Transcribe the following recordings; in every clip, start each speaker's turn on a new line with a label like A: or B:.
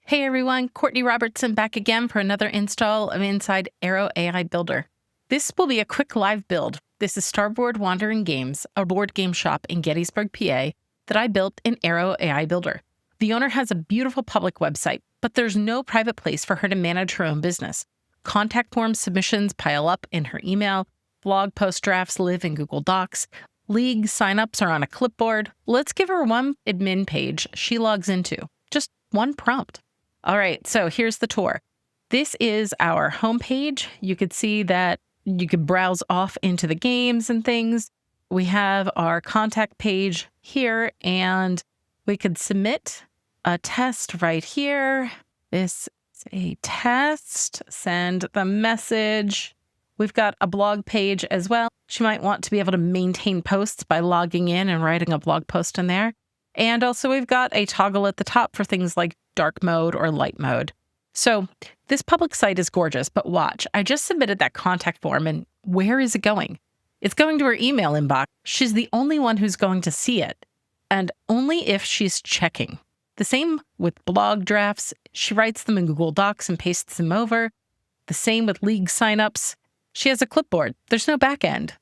A: Hey everyone, Courtney Robertson back again for another install of inside Airo AI Builder. This will be a quick live build. This is Starboard Wandering Games, a board game shop in Gettysburg, PA, that I built in Airo AI Builder. The owner has a beautiful public website, but there's no private place for her to manage her own business. Contact form submissions pile up in her email, blog post drafts live in Google Docs, league signups are on a clipboard. Let's give her one admin page she logs into, just one prompt. All right, so here's the tour. This is our homepage. You could see that you could browse off into the games and things. We have our contact page here, and we could submit a test right here. This is a test. Send the message. We've got a blog page as well. She might want to be able to maintain posts by logging in and writing a blog post in there. And also we've got a toggle at the top for things like dark mode or light mode. So this public site is gorgeous, but watch, I just submitted that contact form, and where is it going? It's going to her email inbox. She's the only one who's going to see it, and only if she's checking. The same with blog drafts. She writes them in Google Docs and pastes them over. The same with league signups. She has a clipboard. There's no back end.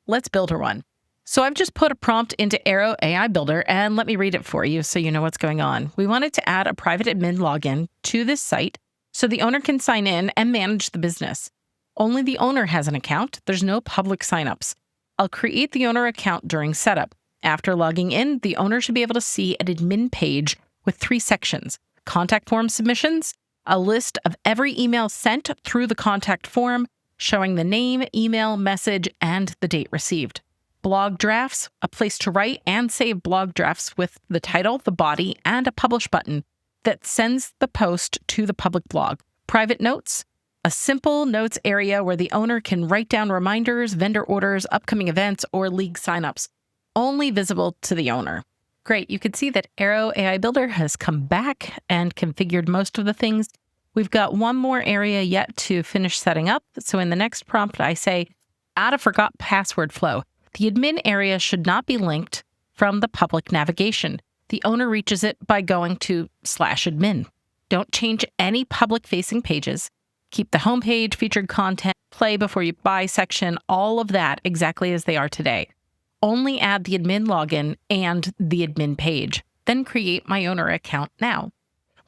A: Let's build her one. So I've just put a prompt into Airo AI Builder, and let me read it for you so you know what's going on. We wanted to add a private admin login to this site so the owner can sign in and manage the business. Only the owner has an account. There's no public signups. I'll create the owner account during setup. After logging in, the owner should be able to see an admin page with 3 sections: contact form submissions, a list of every email sent through the contact form, showing the name, email, message, and the date received. Blog drafts, a place to write and save blog drafts with the title, the body, and a publish button that sends the post to the public blog. Private notes, a simple notes area where the owner can write down reminders, vendor orders, upcoming events, or league signups, only visible to the owner. Great, you can see that Airo AI Builder has come back and configured most of the things. We've got one more area yet to finish setting up. So in the next prompt, I say, add a forgot password flow. The admin area should not be linked from the public navigation. The owner reaches it by going to /admin. Don't change any public-facing pages. Keep the homepage, featured content, play before you buy section, all of that exactly as they are today. Only add the admin login and the admin page. Then create my owner account now.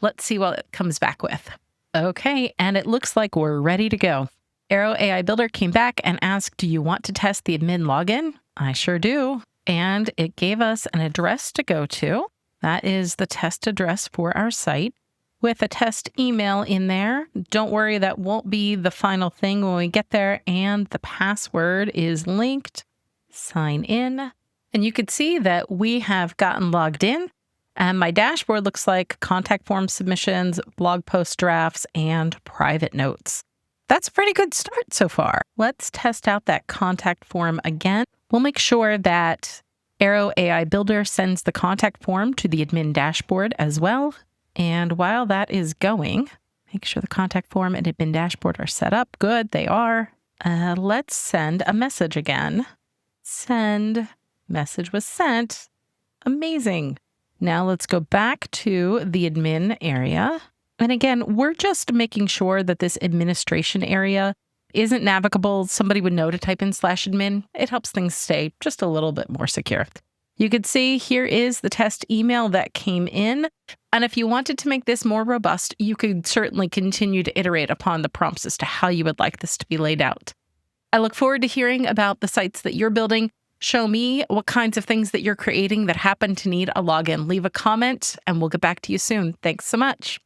A: Let's see what it comes back with. Okay, and it looks like we're ready to go. Airo AI Builder came back and asked, do you want to test the admin login? I sure do. And it gave us an address to go to. That is the test address for our site with a test email in there. Don't worry, that won't be the final thing when we get there. And the password is linked. Sign in. And you could see that we have gotten logged in. And my dashboard looks like contact form submissions, blog post drafts, and private notes. That's a pretty good start so far. Let's test out that contact form again. We'll make sure that Airo AI Builder sends the contact form to the admin dashboard as well. And while that is going, make sure the contact form and admin dashboard are set up. Good, they are. Let's send a message again. Send. Message was sent. Amazing. Now let's go back to the admin area. And again, we're just making sure that this administration area isn't navigable. Somebody would know to type in /admin. It helps things stay just a little bit more secure. You can see here is the test email that came in. And if you wanted to make this more robust, you could certainly continue to iterate upon the prompts as to how you would like this to be laid out. I look forward to hearing about the sites that you're building. Show me what kinds of things that you're creating that happen to need a login. Leave a comment and we'll get back to you soon. Thanks so much.